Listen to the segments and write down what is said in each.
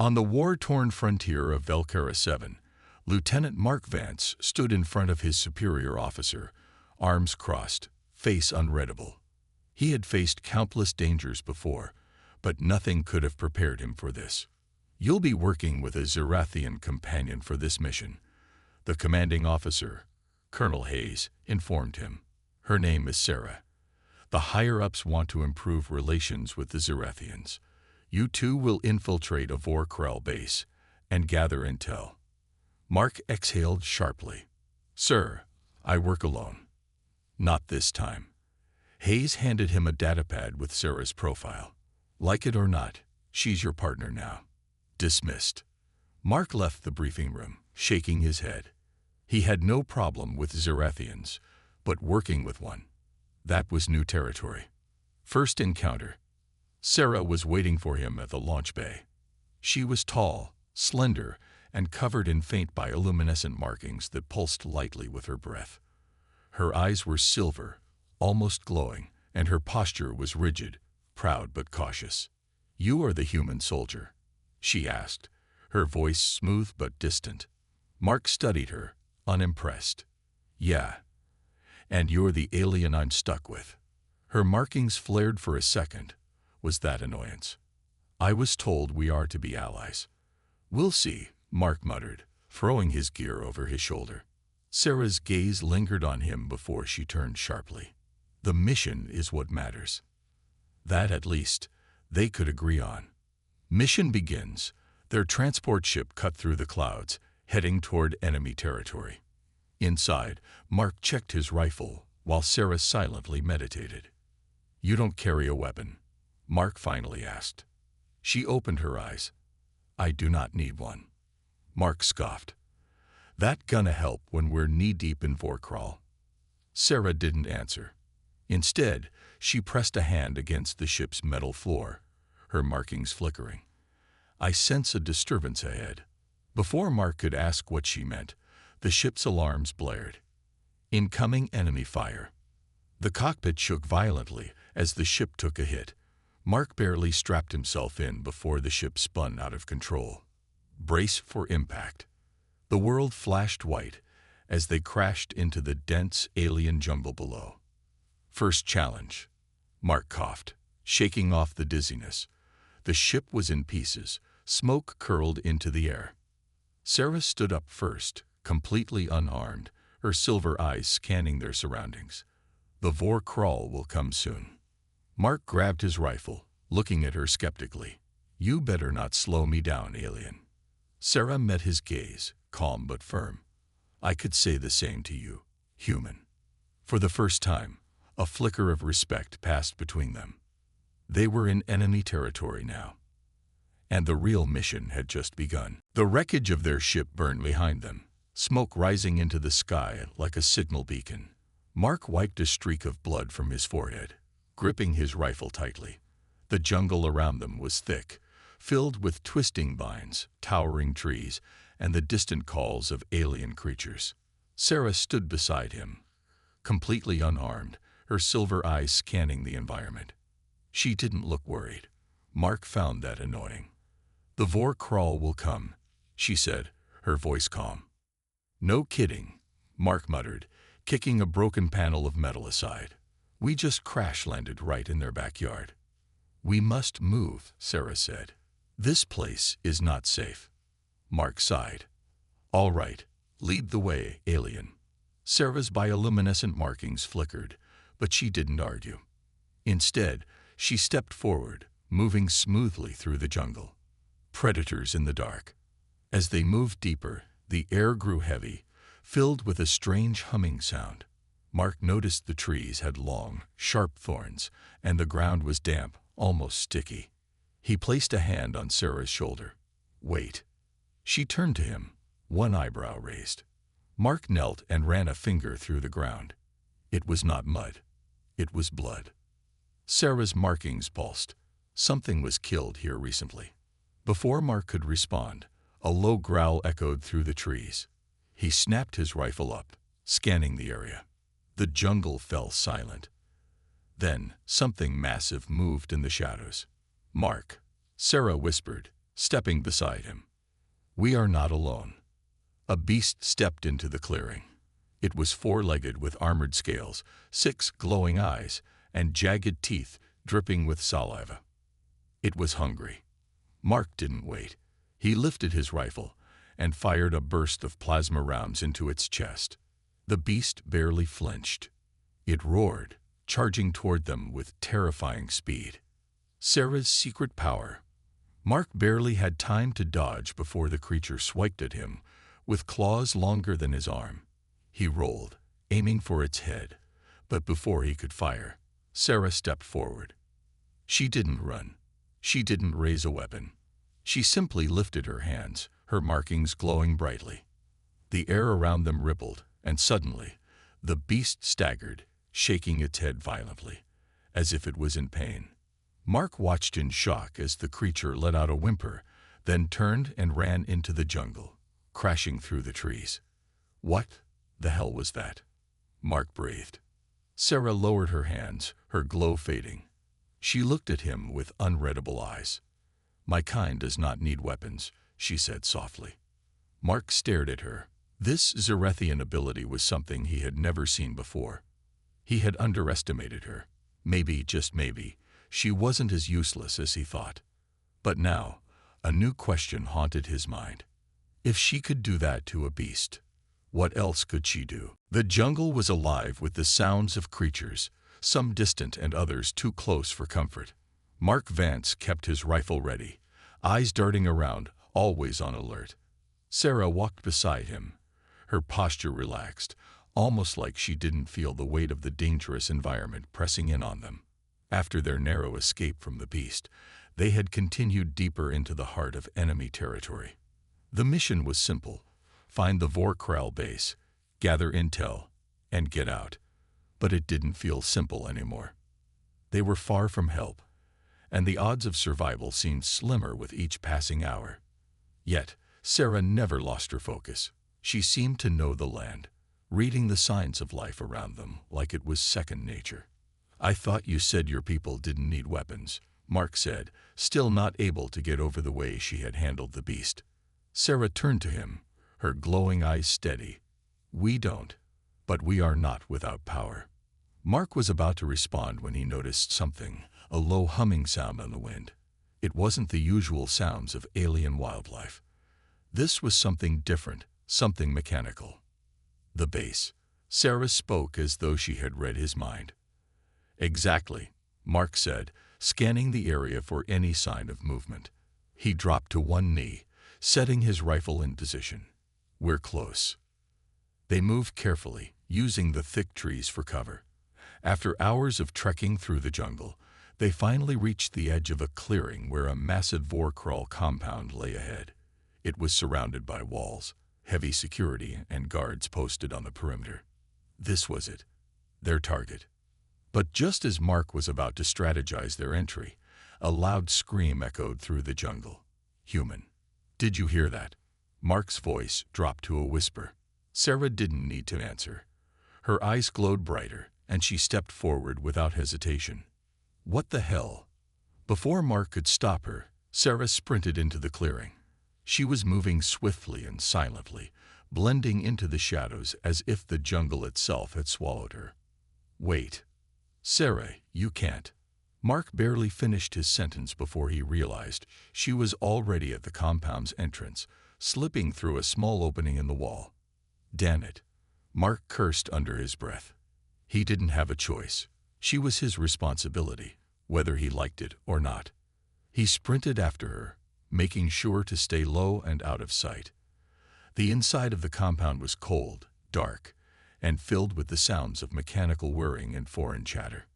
On the war-torn frontier of Velcara 7, Lieutenant Mark Vance stood in front of his superior officer, arms crossed, face unreadable. He had faced countless dangers before, but nothing could have prepared him for this. "You'll be working with a Zerathian companion for this mission," the commanding officer, Colonel Hayes, informed him. "Her name is Sarah. The higher-ups want to improve relations with the Zerathians. You two will infiltrate a Vorkrell base and gather intel." Mark exhaled sharply. "Sir, I work alone." "Not this time." Hayes handed him a datapad with Sarah's profile. "Like it or not, she's your partner now." Dismissed. Mark left the briefing room, shaking his head. He had no problem with Zerathians, but working with one, that was new territory. First encounter. Sarah was waiting for him at the launch bay. She was tall, slender, and covered in faint bioluminescent markings that pulsed lightly with her breath. Her eyes were silver, almost glowing, and her posture was rigid, proud but cautious. "You are the human soldier?" she asked, her voice smooth but distant. Mark studied her, unimpressed. "Yeah. And you're the alien I'm stuck with." Her markings flared for a second. Was that annoyance? "I was told we are to be allies." "We'll see," Mark muttered, throwing his gear over his shoulder. Sarah's gaze lingered on him before she turned sharply. "The mission is what matters." That, at least, they could agree on. Mission begins. Their transport ship cut through the clouds, heading toward enemy territory. Inside, Mark checked his rifle, while Sarah silently meditated. "You don't carry a weapon?" Mark finally asked. She opened her eyes. "I do not need one." Mark scoffed. "That gonna help when we're knee-deep in Vorkrall?" Sarah didn't answer. Instead, she pressed a hand against the ship's metal floor, her markings flickering. "I sense a disturbance ahead." Before Mark could ask what she meant, the ship's alarms blared. Incoming enemy fire. The cockpit shook violently as the ship took a hit. Mark barely strapped himself in before the ship spun out of control. Brace for impact. The world flashed white as they crashed into the dense alien jungle below. "First challenge." Mark coughed, shaking off the dizziness. The ship was in pieces. Smoke curled into the air. Sarah stood up first, completely unarmed, her silver eyes scanning their surroundings. "The Vorkrall will come soon." Mark grabbed his rifle, looking at her skeptically. "You better not slow me down, alien." Sarah met his gaze, calm but firm. "I could say the same to you, human." For the first time, a flicker of respect passed between them. They were in enemy territory now, and the real mission had just begun. The wreckage of their ship burned behind them, smoke rising into the sky like a signal beacon. Mark wiped a streak of blood from his forehead, gripping his rifle tightly. The jungle around them was thick, filled with twisting vines, towering trees, and the distant calls of alien creatures. Sarah stood beside him, completely unarmed, her silver eyes scanning the environment. She didn't look worried. Mark found that annoying. "The Vorkrall will come," she said, her voice calm. "No kidding," Mark muttered, kicking a broken panel of metal aside. "We just crash-landed right in their backyard." "We must move," Sarah said. "This place is not safe." Mark sighed. "All right, lead the way, alien." Sarah's bioluminescent markings flickered, but she didn't argue. Instead, she stepped forward, moving smoothly through the jungle. Predators in the dark. As they moved deeper, the air grew heavy, filled with a strange humming sound. Mark noticed the trees had long, sharp thorns, and the ground was damp, almost sticky. He placed a hand on Sarah's shoulder. "Wait." She turned to him, one eyebrow raised. Mark knelt and ran a finger through the ground. It was not mud. It was blood. Sarah's markings pulsed. Something was killed here recently. Before Mark could respond, a low growl echoed through the trees. He snapped his rifle up, scanning the area. The jungle fell silent. Then something massive moved in the shadows. "Mark," Sarah whispered, stepping beside him. "We are not alone." A beast stepped into the clearing. It was four-legged with armored scales, 6 glowing eyes, and jagged teeth dripping with saliva. It was hungry. Mark didn't wait. He lifted his rifle and fired a burst of plasma rounds into its chest. The beast barely flinched. It roared, charging toward them with terrifying speed. Sarah's secret power. Mark barely had time to dodge before the creature swiped at him, with claws longer than his arm. He rolled, aiming for its head, but before he could fire, Sarah stepped forward. She didn't run. She didn't raise a weapon. She simply lifted her hands, her markings glowing brightly. The air around them rippled, and suddenly, the beast staggered, shaking its head violently, as if it was in pain. Mark watched in shock as the creature let out a whimper, then turned and ran into the jungle, crashing through the trees. What the hell was that? Mark breathed. Sarah lowered her hands, her glow fading. She looked at him with unreadable eyes. "My kind does not need weapons," she said softly. Mark stared at her. This Zarethian ability was something he had never seen before. He had underestimated her. Maybe, just maybe, she wasn't as useless as he thought. But now, a new question haunted his mind. If she could do that to a beast, what else could she do? The jungle was alive with the sounds of creatures, some distant and others too close for comfort. Mark Vance kept his rifle ready, eyes darting around, always on alert. Sarah walked beside him, her posture relaxed, almost like she didn't feel the weight of the dangerous environment pressing in on them. After their narrow escape from the beast, they had continued deeper into the heart of enemy territory. The mission was simple: find the Vorkral base, gather intel, and get out. But it didn't feel simple anymore. They were far from help, and the odds of survival seemed slimmer with each passing hour. Yet, Sarah never lost her focus. She seemed to know the land, reading the signs of life around them like it was second nature. "I thought you said your people didn't need weapons," Mark said, still not able to get over the way she had handled the beast. Sarah turned to him, her glowing eyes steady. "We don't, but we are not without power." Mark was about to respond when he noticed something, a low humming sound on the wind. It wasn't the usual sounds of alien wildlife. This was something different, something mechanical. "The base." Sarah spoke as though she had read his mind. "Exactly," Mark said, scanning the area for any sign of movement. He dropped to one knee, setting his rifle in position. "We're close." They moved carefully, using the thick trees for cover. After hours of trekking through the jungle, they finally reached the edge of a clearing where a massive Vorkral compound lay ahead. It was surrounded by walls, heavy security, and guards posted on the perimeter. This was it, their target. But just as Mark was about to strategize their entry, a loud scream echoed through the jungle. "Human. Did you hear that?" Mark's voice dropped to a whisper. Sarah didn't need to answer. Her eyes glowed brighter, and she stepped forward without hesitation. "What the hell?" Before Mark could stop her, Sarah sprinted into the clearing. She was moving swiftly and silently, blending into the shadows as if the jungle itself had swallowed her. "Wait. Sarah, you can't." Mark barely finished his sentence before he realized she was already at the compound's entrance, slipping through a small opening in the wall. "Damn it." Mark cursed under his breath. He didn't have a choice. She was his responsibility, whether he liked it or not. He sprinted after her, making sure to stay low and out of sight. The inside of the compound was cold, dark, and filled with the sounds of mechanical whirring and foreign chatter.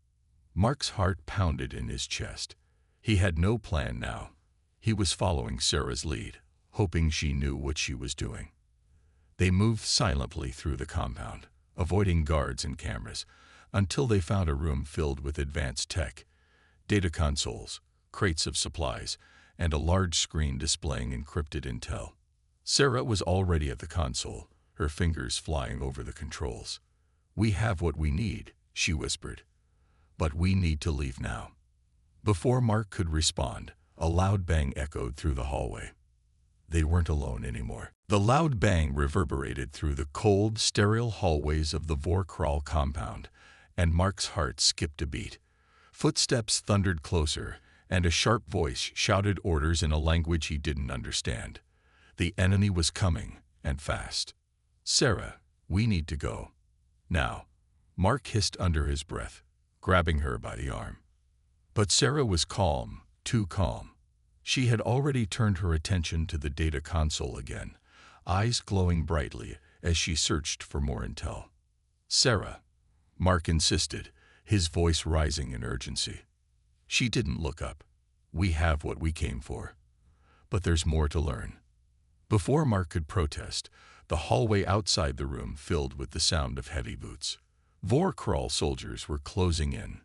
Mark's heart pounded in his chest. He had no plan now. He was following Sarah's lead, hoping she knew what she was doing. They moved silently through the compound, avoiding guards and cameras, until they found a room filled with advanced tech, data consoles, crates of supplies, and a large screen displaying encrypted intel. Sarah was already at the console, her fingers flying over the controls. "We have what we need," she whispered. "But we need to leave now." Before Mark could respond, A loud bang echoed through the hallway. They weren't alone anymore. The loud bang reverberated through the cold, sterile hallways of the Vorkral compound, and Mark's heart skipped a beat. Footsteps thundered closer, and a sharp voice shouted orders in a language he didn't understand. The enemy was coming, and fast. "Sarah, we need to go. Now," Mark hissed under his breath, grabbing her by the arm. But Sarah was calm, too calm. She had already turned her attention to the data console again, eyes glowing brightly as she searched for more intel. "Sarah," Mark insisted, his voice rising in urgency. She didn't look up. "We have what we came for. But there's more to learn." Before Mark could protest, the hallway outside the room filled with the sound of heavy boots. Vorkral soldiers were closing in.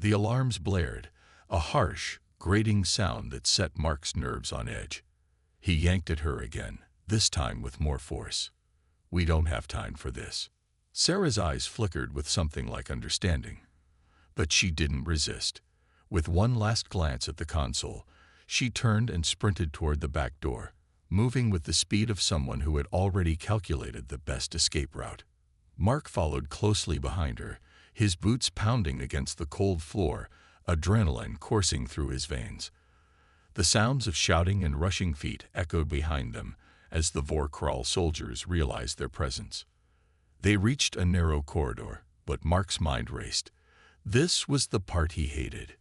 The alarms blared, a harsh, grating sound that set Mark's nerves on edge. He yanked at her again, this time with more force. "We don't have time for this." Sarah's eyes flickered with something like understanding. But she didn't resist. With one last glance at the console, she turned and sprinted toward the back door, moving with the speed of someone who had already calculated the best escape route. Mark followed closely behind her, his boots pounding against the cold floor, adrenaline coursing through his veins. The sounds of shouting and rushing feet echoed behind them as the Vorkral soldiers realized their presence. They reached a narrow corridor, but Mark's mind raced. This was the part he hated.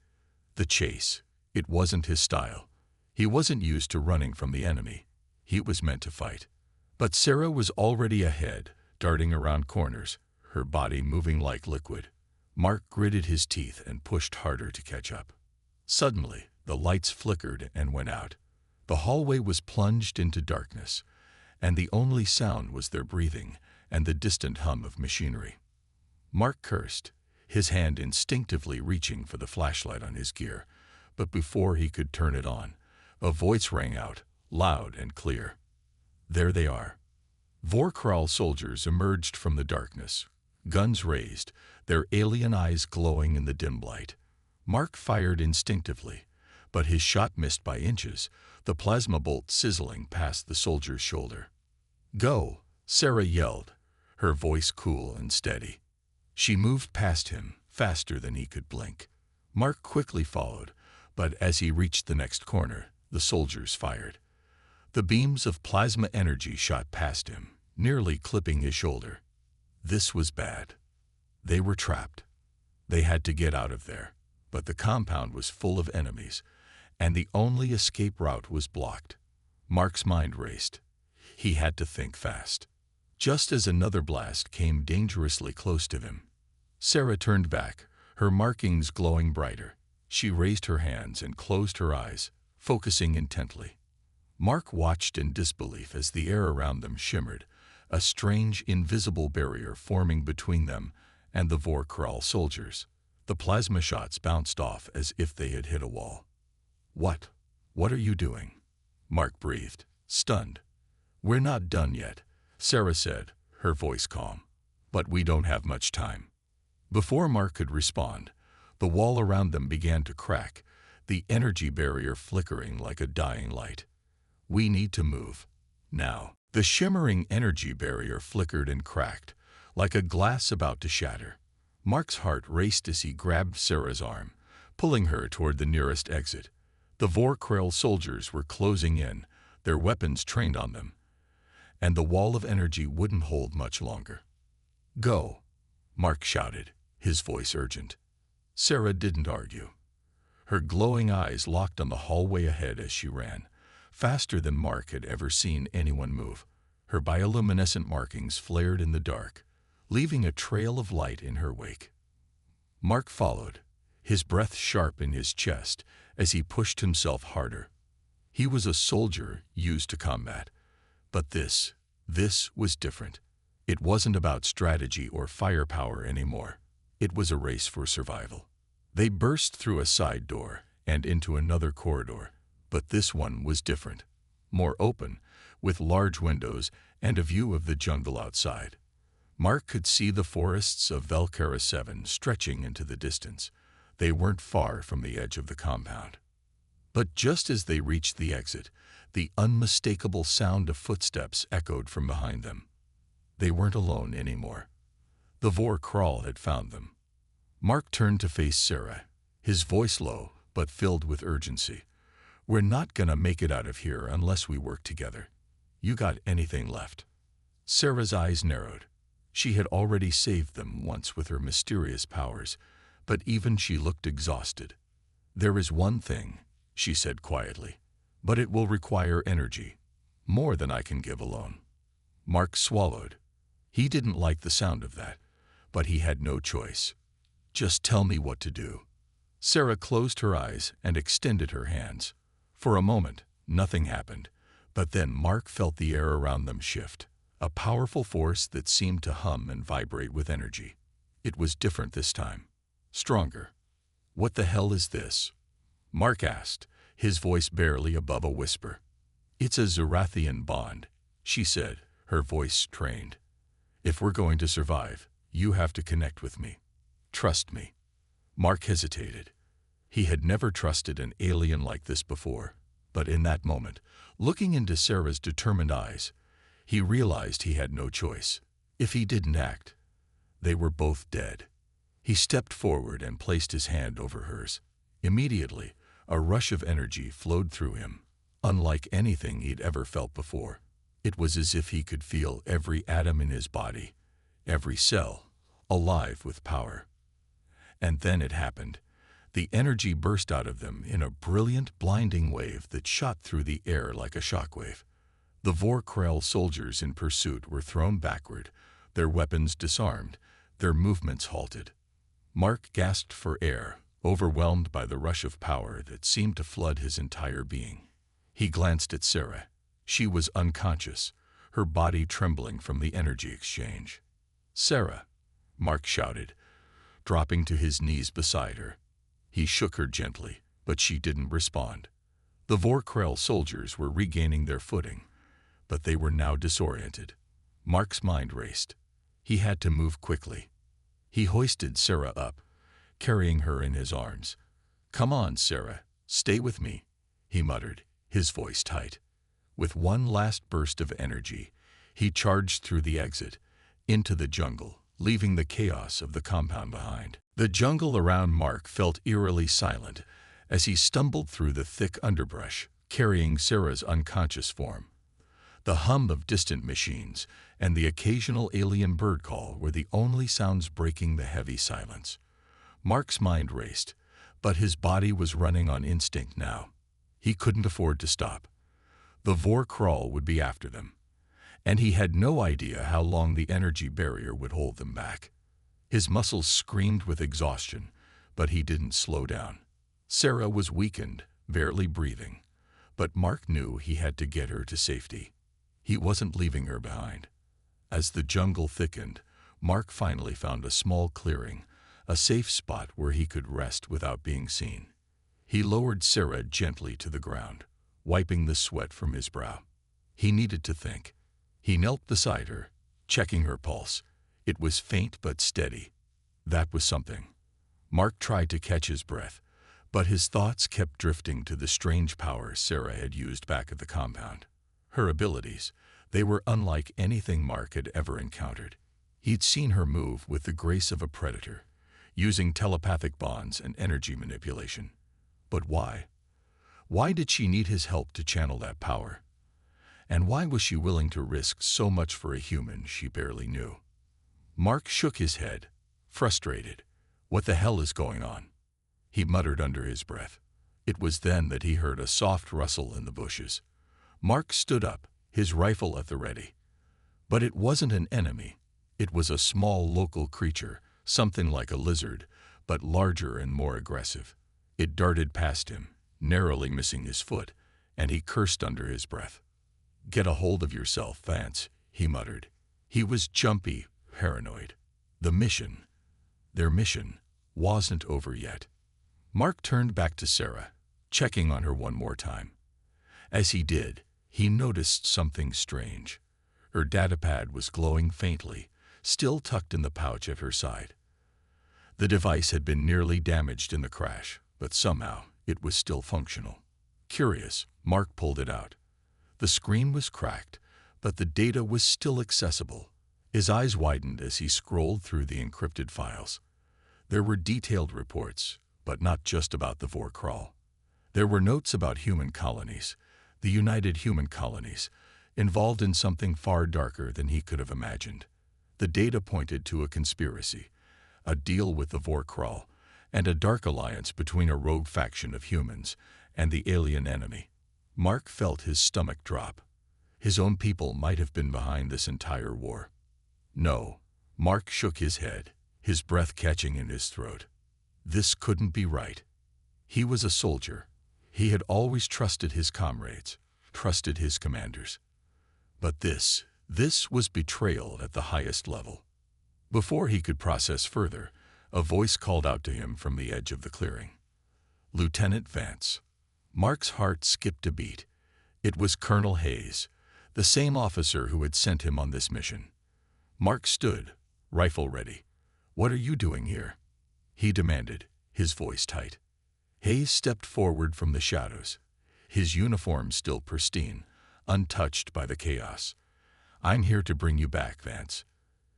The chase. It wasn't his style. He wasn't used to running from the enemy. He was meant to fight. But Sarah was already ahead, darting around corners, her body moving like liquid. Mark gritted his teeth and pushed harder to catch up. Suddenly, the lights flickered and went out. The hallway was plunged into darkness, and the only sound was their breathing and the distant hum of machinery. Mark cursed, his hand instinctively reaching for the flashlight on his gear, but before he could turn it on, a voice rang out, loud and clear. There they are. Vorkral soldiers emerged from the darkness, guns raised, their alien eyes glowing in the dim light. Mark fired instinctively, but his shot missed by inches, the plasma bolt sizzling past the soldier's shoulder. "Go!" Sarah yelled, her voice cool and steady. She moved past him, faster than he could blink. Mark quickly followed, but as he reached the next corner, the soldiers fired. The beams of plasma energy shot past him, nearly clipping his shoulder. This was bad. They were trapped. They had to get out of there, but the compound was full of enemies, and the only escape route was blocked. Mark's mind raced. He had to think fast. Just as another blast came dangerously close to him, Sarah turned back, her markings glowing brighter. She raised her hands and closed her eyes, focusing intently. Mark watched in disbelief as the air around them shimmered, a strange, invisible barrier forming between them and the Vorkral soldiers. The plasma shots bounced off as if they had hit a wall. What are you doing?" Mark breathed, stunned. "We're not done yet," Sarah said, her voice calm. "But we don't have much time." Before Mark could respond, the wall around them began to crack, the energy barrier flickering like a dying light. "We need to move. Now." The shimmering energy barrier flickered and cracked, like a glass about to shatter. Mark's heart raced as he grabbed Sarah's arm, pulling her toward the nearest exit. The Vorkral soldiers were closing in, their weapons trained on them, and the wall of energy wouldn't hold much longer. "Go," Mark shouted, his voice urgent. Sarah didn't argue. Her glowing eyes locked on the hallway ahead as she ran, faster than Mark had ever seen anyone move. Her bioluminescent markings flared in the dark, leaving a trail of light in her wake. Mark followed, his breath sharp in his chest as he pushed himself harder. He was a soldier used to combat, but this was different. It wasn't about strategy or firepower anymore. It was a race for survival. They burst through a side door and into another corridor, but this one was different, more open, with large windows and a view of the jungle outside. Mark could see the forests of Velkara 7 stretching into the distance. They weren't far from the edge of the compound. But just as they reached the exit, the unmistakable sound of footsteps echoed from behind them. They weren't alone anymore. The Vor Kral had found them. Mark turned to face Sarah, his voice low but filled with urgency. "We're not gonna make it out of here unless we work together. You got anything left?" Sarah's eyes narrowed. She had already saved them once with her mysterious powers, but even she looked exhausted. "There is one thing," she said quietly, "but it will require energy, more than I can give alone." Mark swallowed. He didn't like the sound of that, but he had no choice. "Just tell me what to do." Sarah closed her eyes and extended her hands. For a moment, nothing happened, but then Mark felt the air around them shift, a powerful force that seemed to hum and vibrate with energy. It was different this time, stronger. "What the hell is this?" Mark asked, his voice barely above a whisper. "It's a Zarathian bond," she said, her voice strained. "If we're going to survive, you have to connect with me. Trust me." Mark hesitated. He had never trusted an alien like this before, but in that moment, looking into Sarah's determined eyes, he realized he had no choice. If he didn't act, they were both dead. He stepped forward and placed his hand over hers. Immediately, a rush of energy flowed through him, unlike anything he'd ever felt before. It was as if he could feel every atom in his body, every cell, alive with power. And then it happened. The energy burst out of them in a brilliant, blinding wave that shot through the air like a shockwave. The Vor Kral soldiers in pursuit were thrown backward, their weapons disarmed, their movements halted. Mark gasped for air, overwhelmed by the rush of power that seemed to flood his entire being. He glanced at Sarah. She was unconscious, her body trembling from the energy exchange. "Sarah!" Mark shouted, dropping to his knees beside her. He shook her gently, but she didn't respond. The Vor Kral soldiers were regaining their footing, but they were now disoriented. Mark's mind raced. He had to move quickly. He hoisted Sarah up, carrying her in his arms. "Come on, Sarah, stay with me," he muttered, his voice tight. With one last burst of energy, he charged through the exit, into the jungle, leaving the chaos of the compound behind. The jungle around Mark felt eerily silent as he stumbled through the thick underbrush, carrying Sarah's unconscious form. The hum of distant machines and the occasional alien bird call were the only sounds breaking the heavy silence. Mark's mind raced, but his body was running on instinct now. He couldn't afford to stop. The Vor Kral would be after them, and he had no idea how long the energy barrier would hold them back. His muscles screamed with exhaustion, but he didn't slow down. Sarah was weakened, barely breathing, but Mark knew he had to get her to safety. He wasn't leaving her behind. As the jungle thickened, Mark finally found a small clearing, a safe spot where he could rest without being seen. He lowered Sarah gently to the ground, wiping the sweat from his brow. He needed to think. He knelt beside her, checking her pulse. It was faint but steady. That was something. Mark tried to catch his breath, but his thoughts kept drifting to the strange powers Sarah had used back at the compound. Her abilities, they were unlike anything Mark had ever encountered. He'd seen her move with the grace of a predator, using telepathic bonds and energy manipulation. But why? Why did she need his help to channel that power? And why was she willing to risk so much for a human she barely knew? Mark shook his head, frustrated. What the hell is going on? He muttered under his breath. It was then that he heard a soft rustle in the bushes. Mark stood up, his rifle at the ready. But it wasn't an enemy. It was a small local creature, something like a lizard, but larger and more aggressive. It darted past him, narrowly missing his foot, and he cursed under his breath. "Get a hold of yourself, Vance," he muttered. He was jumpy, paranoid. Their mission, wasn't over yet. Mark turned back to Sarah, checking on her one more time. As he did, he noticed something strange. Her datapad was glowing faintly, still tucked in the pouch at her side. The device had been nearly damaged in the crash, but somehow it was still functional. Curious, Mark pulled it out. The screen was cracked, but the data was still accessible. His eyes widened as he scrolled through the encrypted files. There were detailed reports, but not just about the Vorkral. There were notes about human colonies, the United Human Colonies, involved in something far darker than he could have imagined. The data pointed to a conspiracy, a deal with the Vorkral, and a dark alliance between a rogue faction of humans and the alien enemy. Mark felt his stomach drop. His own people might have been behind this entire war. No, Mark shook his head, his breath catching in his throat. This couldn't be right. He was a soldier. He had always trusted his comrades, trusted his commanders. But this was betrayal at the highest level. Before he could process further, a voice called out to him from the edge of the clearing. Lieutenant Vance. Mark's heart skipped a beat. It was Colonel Hayes, the same officer who had sent him on this mission. Mark stood, rifle ready. "What are you doing here?" he demanded, his voice tight. Hayes stepped forward from the shadows, his uniform still pristine, untouched by the chaos. "I'm here to bring you back, Vance.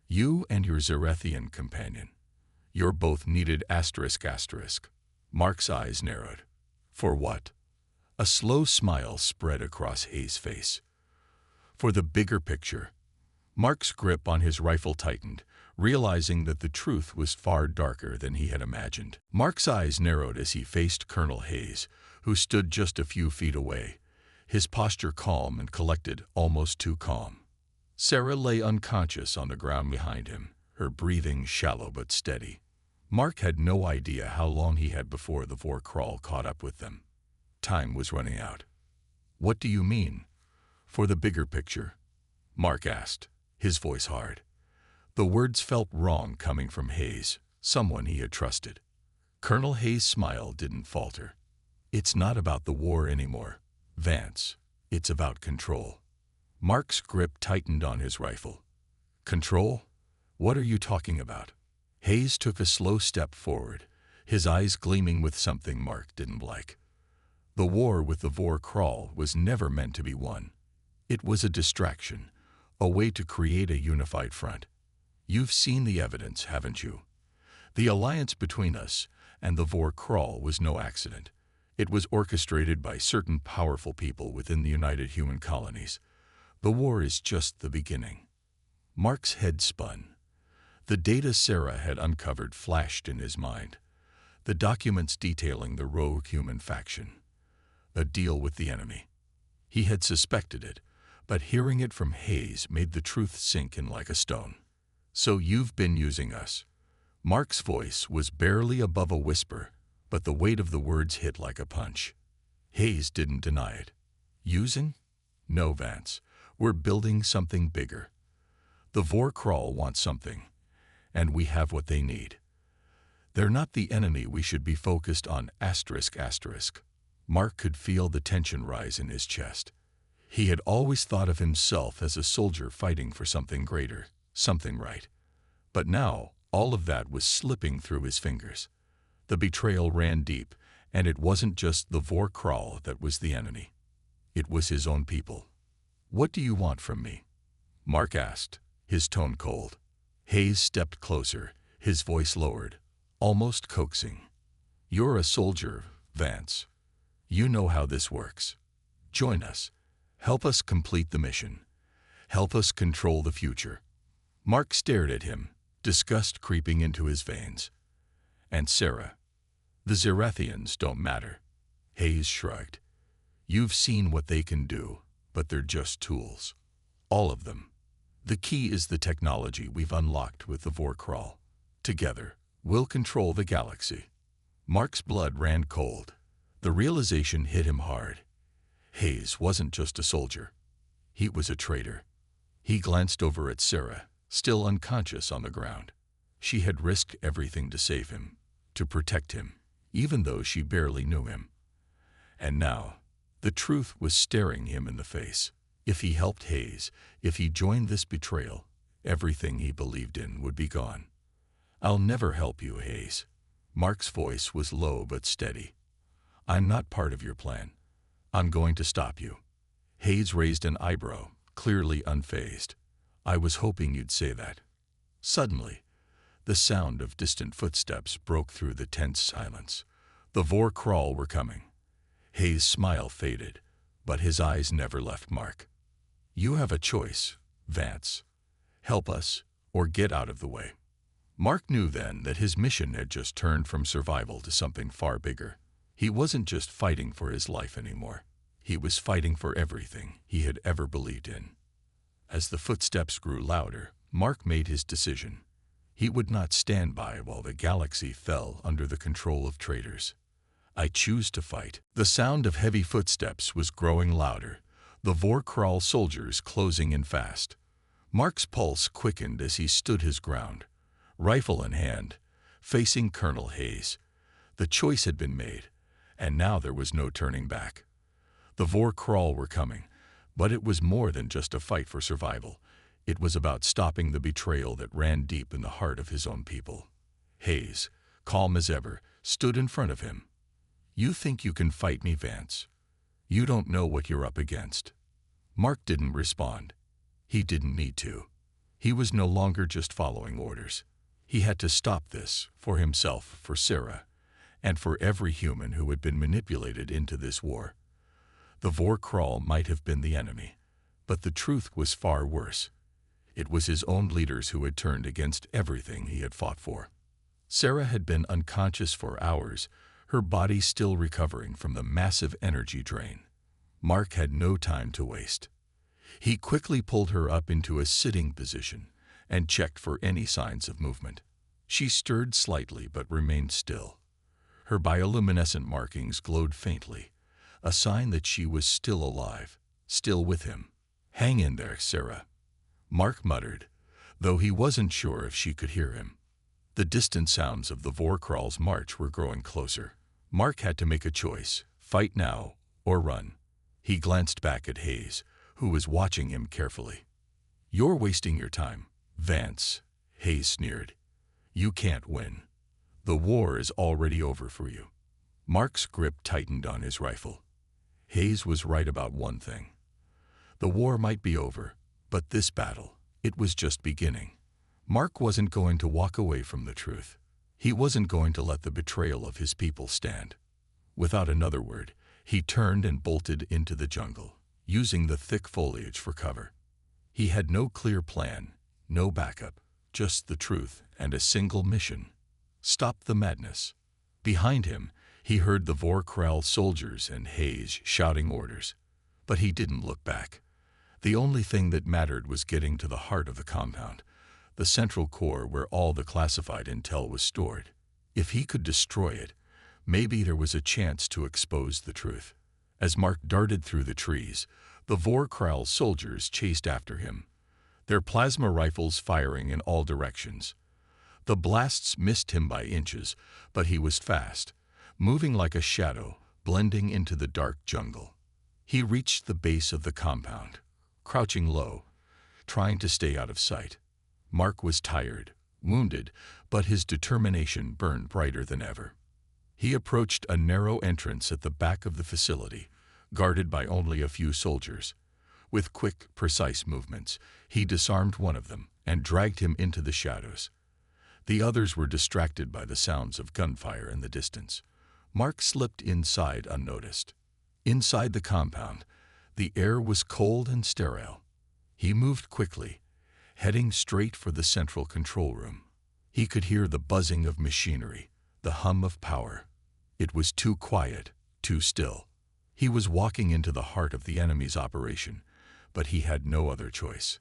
You and your Zerethian companion. You're both needed ****. Mark's eyes narrowed. For what? A slow smile spread across Hayes' face. For the bigger picture. Mark's grip on his rifle tightened, realizing that the truth was far darker than he had imagined. Mark's eyes narrowed as he faced Colonel Hayes, who stood just a few feet away, his posture calm and collected, almost too calm. Sarah lay unconscious on the ground behind him, her breathing shallow but steady. Mark had no idea how long he had before the Vorkral caught up with them. Time was running out. "What do you mean?" "For the bigger picture," Mark asked, his voice hard. The words felt wrong coming from Hayes, someone he had trusted. Colonel Hayes' smile didn't falter. "It's not about the war anymore, Vance. It's about control." Mark's grip tightened on his rifle. "Control? What are you talking about?" Hayes took a slow step forward, his eyes gleaming with something Mark didn't like. The war with the Vorkral was never meant to be won. It was a distraction, a way to create a unified front. You've seen the evidence, haven't you? The alliance between us and the Vorkral was no accident. It was orchestrated by certain powerful people within the United Human Colonies. The war is just the beginning. Mark's head spun. The data Sarah had uncovered flashed in his mind. The documents detailing the rogue human faction. A deal with the enemy. He had suspected it, but hearing it from Hayes made the truth sink in like a stone. "So you've been using us." Mark's voice was barely above a whisper, but the weight of the words hit like a punch. Hayes didn't deny it. "Using? No, Vance. We're building something bigger. The Vorkral wants something, and we have what they need. They're not the enemy we should be focused on ****. Mark could feel the tension rise in his chest. He had always thought of himself as a soldier fighting for something greater, something right. But now, all of that was slipping through his fingers. The betrayal ran deep, and it wasn't just the Vorkral that was the enemy. It was his own people. "What do you want from me?" Mark asked, his tone cold. Hayes stepped closer, his voice lowered, almost coaxing. "You're a soldier, Vance. You know how this works. Join us. Help us complete the mission. Help us control the future." Mark stared at him, disgust creeping into his veins. "And Sarah? The Zerethians don't matter." Hayes shrugged. "You've seen what they can do, but they're just tools. All of them. The key is the technology we've unlocked with the Vorkral. Together, we'll control the galaxy." Mark's blood ran cold. The realization hit him hard. Hayes wasn't just a soldier. He was a traitor. He glanced over at Sarah, still unconscious on the ground. She had risked everything to save him, to protect him, even though she barely knew him. And now, the truth was staring him in the face. If he helped Hayes, if he joined this betrayal, everything he believed in would be gone. "I'll never help you, Hayes." Mark's voice was low but steady. "I'm not part of your plan. I'm going to stop you. Hayes raised an eyebrow, clearly unfazed. I was hoping you'd say that. Suddenly, the sound of distant footsteps broke through the tense silence. The Vor Kral were coming. Hayes' smile faded, but his eyes never left Mark. You have a choice, Vance. Help us, or get out of the way. Mark knew then that his mission had just turned from survival to something far bigger. He wasn't just fighting for his life anymore. He was fighting for everything he had ever believed in. As the footsteps grew louder, Mark made his decision. He would not stand by while the galaxy fell under the control of traitors. I choose to fight. The sound of heavy footsteps was growing louder, the Vor Kral soldiers closing in fast. Mark's pulse quickened as he stood his ground, rifle in hand, facing Colonel Hayes. The choice had been made, and now there was no turning back. The Vor Kral were coming, but it was more than just a fight for survival. It was about stopping the betrayal that ran deep in the heart of his own people. Hayes, calm as ever, stood in front of him. You think you can fight me, Vance? You don't know what you're up against. Mark didn't respond. He didn't need to. He was no longer just following orders. He had to stop this, for himself, for Sarah, and for every human who had been manipulated into this war. The Vor Kral might have been the enemy, but the truth was far worse. It was his own leaders who had turned against everything he had fought for. Sarah had been unconscious for hours, her body still recovering from the massive energy drain. Mark had no time to waste. He quickly pulled her up into a sitting position and checked for any signs of movement. She stirred slightly but remained still. Her bioluminescent markings glowed faintly, a sign that she was still alive, still with him. Hang in there, Sarah, Mark muttered, though he wasn't sure if she could hear him. The distant sounds of the Vor Kral's march were growing closer. Mark had to make a choice, fight now or run. He glanced back at Hayes, who was watching him carefully. You're wasting your time, Vance, Hayes sneered. You can't win. The war is already over for you. Mark's grip tightened on his rifle. Hayes was right about one thing. The war might be over, but this battle, it was just beginning. Mark wasn't going to walk away from the truth. He wasn't going to let the betrayal of his people stand. Without another word, he turned and bolted into the jungle, using the thick foliage for cover. He had no clear plan, no backup, just the truth and a single mission: stop the madness. Behind him, he heard the Vor Kral soldiers and Hayes shouting orders. But he didn't look back. The only thing that mattered was getting to the heart of the compound, the central core where all the classified intel was stored. If he could destroy it, maybe there was a chance to expose the truth. As Mark darted through the trees, the Vor Kral soldiers chased after him, their plasma rifles firing in all directions. The blasts missed him by inches, but he was fast, moving like a shadow, blending into the dark jungle. He reached the base of the compound, crouching low, trying to stay out of sight. Mark was tired, wounded, but his determination burned brighter than ever. He approached a narrow entrance at the back of the facility, guarded by only a few soldiers. With quick, precise movements, he disarmed one of them and dragged him into the shadows. The others were distracted by the sounds of gunfire in the distance. Mark slipped inside unnoticed. Inside the compound, the air was cold and sterile. He moved quickly, heading straight for the central control room. He could hear the buzzing of machinery, the hum of power. It was too quiet, too still. He was walking into the heart of the enemy's operation, but he had no other choice.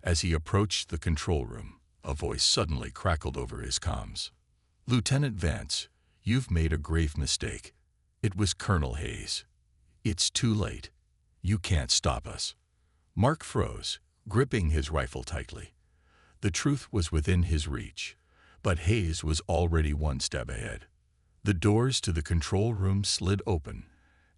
As he approached the control room, a voice suddenly crackled over his comms. Lieutenant Vance, you've made a grave mistake. It was Colonel Hayes. It's too late. You can't stop us. Mark froze, gripping his rifle tightly. The truth was within his reach, but Hayes was already one step ahead. The doors to the control room slid open,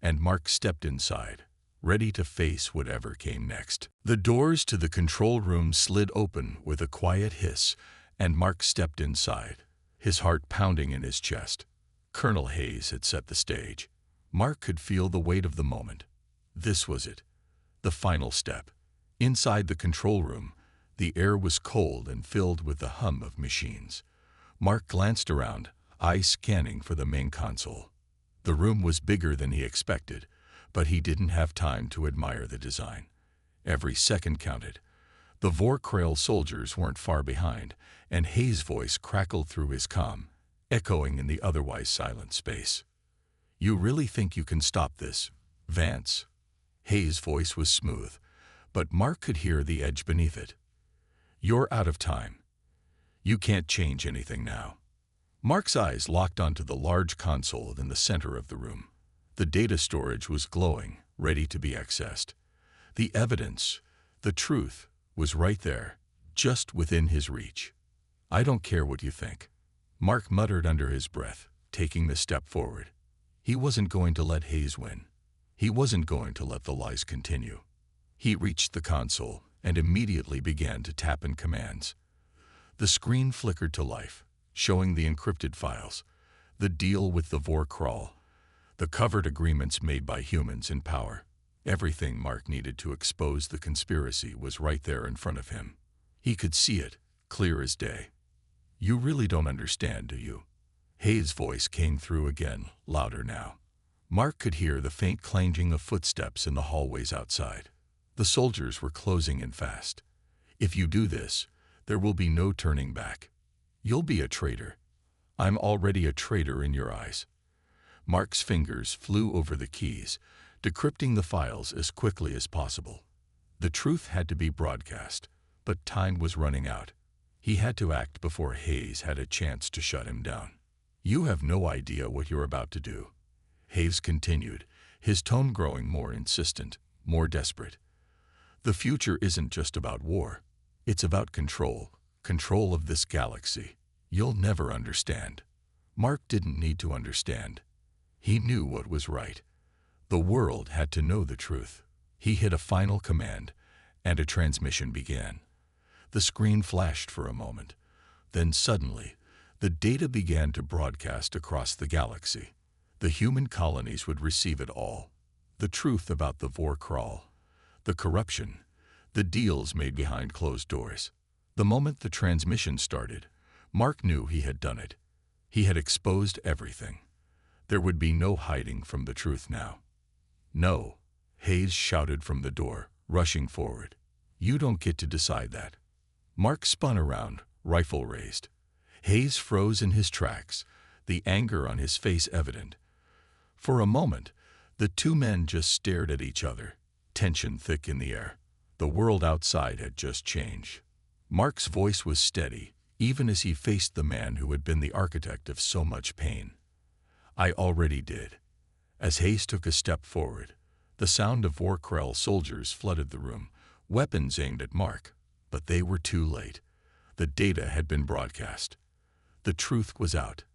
and Mark stepped inside, ready to face whatever came next. The doors to the control room slid open with a quiet hiss, and Mark stepped inside, his heart pounding in his chest. Colonel Hayes had set the stage. Mark could feel the weight of the moment, This was it. The final step. Inside the control room, the air was cold and filled with the hum of machines. Mark glanced around, eyes scanning for the main console. The room was bigger than he expected, but he didn't have time to admire the design. Every second counted. The Vorkrail soldiers weren't far behind, and Hayes' voice crackled through his comm, echoing in the otherwise silent space. "You really think you can stop this, Vance?" Hayes' voice was smooth, but Mark could hear the edge beneath it. "You're out of time. You can't change anything now." Mark's eyes locked onto the large console in the center of the room. The data storage was glowing, ready to be accessed. The evidence, the truth, was right there, just within his reach. "I don't care what you think," Mark muttered under his breath, taking the step forward. He wasn't going to let Hayes win. He wasn't going to let the lies continue. He reached the console and immediately began to tap in commands. The screen flickered to life, showing the encrypted files, the deal with the Vorkrail, the covered agreements made by humans in power. Everything Mark needed to expose the conspiracy was right there in front of him. He could see it, clear as day. "You really don't understand, do you?" Hayes' voice came through again, louder now. Mark could hear the faint clanging of footsteps in the hallways outside. The soldiers were closing in fast. "If you do this, there will be no turning back. You'll be a traitor. I'm already a traitor in your eyes." Mark's fingers flew over the keys, decrypting the files as quickly as possible. The truth had to be broadcast, but time was running out. He had to act before Hayes had a chance to shut him down. "You have no idea what you're about to do," Hayes continued, his tone growing more insistent, more desperate. "The future isn't just about war. It's about control, control of this galaxy. You'll never understand." Mark didn't need to understand. He knew what was right. The world had to know the truth. He hit a final command, and a transmission began. The screen flashed for a moment. Then suddenly, the data began to broadcast across the galaxy. The human colonies would receive it all. The truth about the Vorkrail, the corruption, the deals made behind closed doors. The moment the transmission started, Mark knew he had done it. He had exposed everything. There would be no hiding from the truth now. "No," Hayes shouted from the door, rushing forward. "You don't get to decide that." Mark spun around, rifle raised. Hayes froze in his tracks, the anger on his face evident. For a moment, the two men just stared at each other, tension thick in the air. The world outside had just changed. Mark's voice was steady, even as he faced the man who had been the architect of so much pain. "I already did." As Hayes took a step forward, the sound of Vorkrail soldiers flooded the room, weapons aimed at Mark. But they were too late. The data had been broadcast. The truth was out.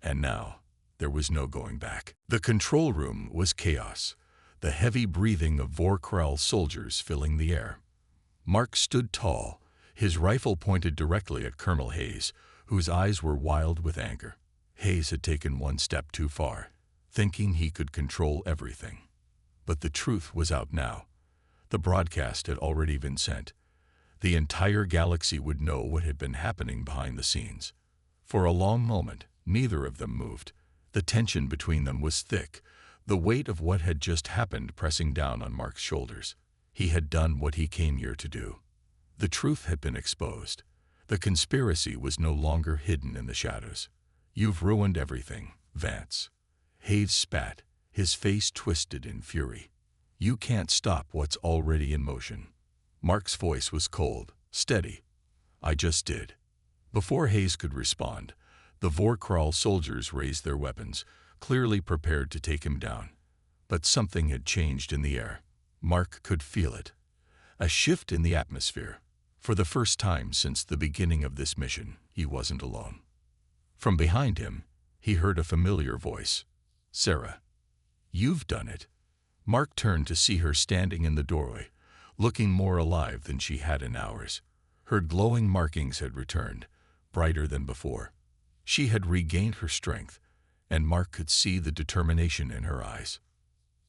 And now, there was no going back. The control room was chaos, the heavy breathing of Vorkrail soldiers filling the air. Mark stood tall, his rifle pointed directly at Colonel Hayes, whose eyes were wild with anger. Hayes had taken one step too far, thinking he could control everything. But the truth was out now. The broadcast had already been sent. The entire galaxy would know what had been happening behind the scenes. For a long moment, neither of them moved. The tension between them was thick, the weight of what had just happened pressing down on Mark's shoulders. He had done what he came here to do. The truth had been exposed. The conspiracy was no longer hidden in the shadows. "You've ruined everything, Vance." Hayes spat, his face twisted in fury. "You can't stop what's already in motion." Mark's voice was cold, steady. "I just did." Before Hayes could respond, the Vorkrail soldiers raised their weapons, clearly prepared to take him down. But something had changed in the air. Mark could feel it. A shift in the atmosphere. For the first time since the beginning of this mission, he wasn't alone. From behind him, he heard a familiar voice. "Sarah, you've done it." Mark turned to see her standing in the doorway, looking more alive than she had in hours. Her glowing markings had returned, brighter than before. She had regained her strength, and Mark could see the determination in her eyes.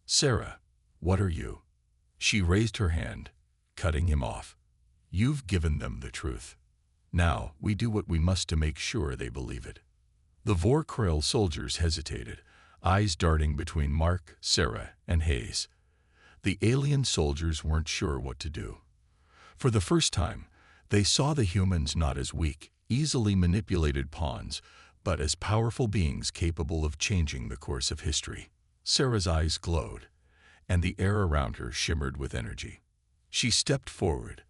"Sarah, What are you? She raised her hand, cutting him off. You've given them the truth. Now we do what we must to make sure they believe it. The Vorkrell soldiers hesitated, eyes darting between Mark, Sarah, and Hayes. The alien soldiers weren't sure what to do. For the first time, they saw the humans not as weak, easily manipulated pawns, but as powerful beings capable of changing the course of history. Sarah's eyes glowed, and the air around her shimmered with energy. She stepped forward,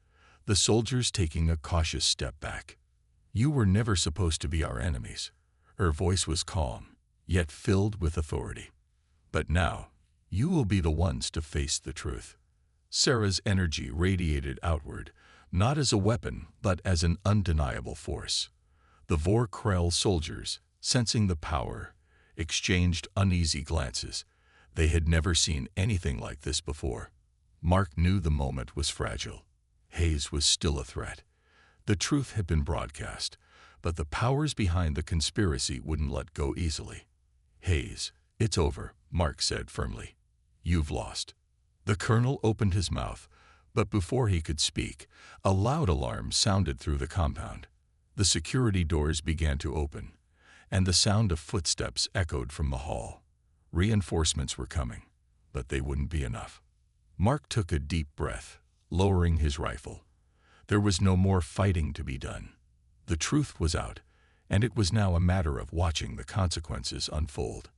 the soldiers taking a cautious step back. You were never supposed to be our enemies. Her voice was calm, yet filled with authority. But now, you will be the ones to face the truth. Sarah's energy radiated outward, not as a weapon, but as an undeniable force. The Vorkrell soldiers, sensing the power, exchanged uneasy glances. They had never seen anything like this before. Mark knew the moment was fragile. Hayes was still a threat. The truth had been broadcast, but the powers behind the conspiracy wouldn't let go easily. Hayes, it's over, Mark said firmly. You've lost. The colonel opened his mouth, but before he could speak, a loud alarm sounded through the compound. The security doors began to open, and the sound of footsteps echoed from the hall. Reinforcements were coming, but they wouldn't be enough. Mark took a deep breath, lowering his rifle. There was no more fighting to be done. The truth was out, and it was now a matter of watching the consequences unfold.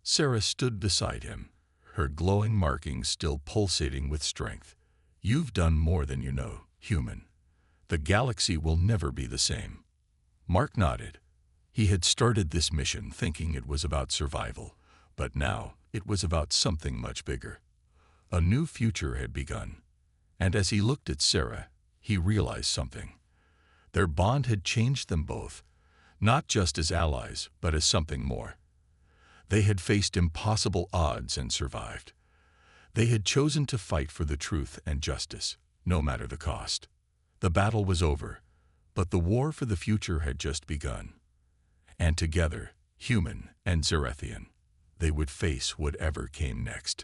Sarah stood beside him, her glowing markings still pulsating with strength. You've done more than you know, human. The galaxy will never be the same. Mark nodded. He had started this mission thinking it was about survival, but now it was about something much bigger. A new future had begun, and as he looked at Sarah, he realized something. Their bond had changed them both, not just as allies, but as something more. They had faced impossible odds and survived. They had chosen to fight for the truth and justice, no matter the cost. The battle was over, but the war for the future had just begun. And together, human and Zerethian, they would face whatever came next.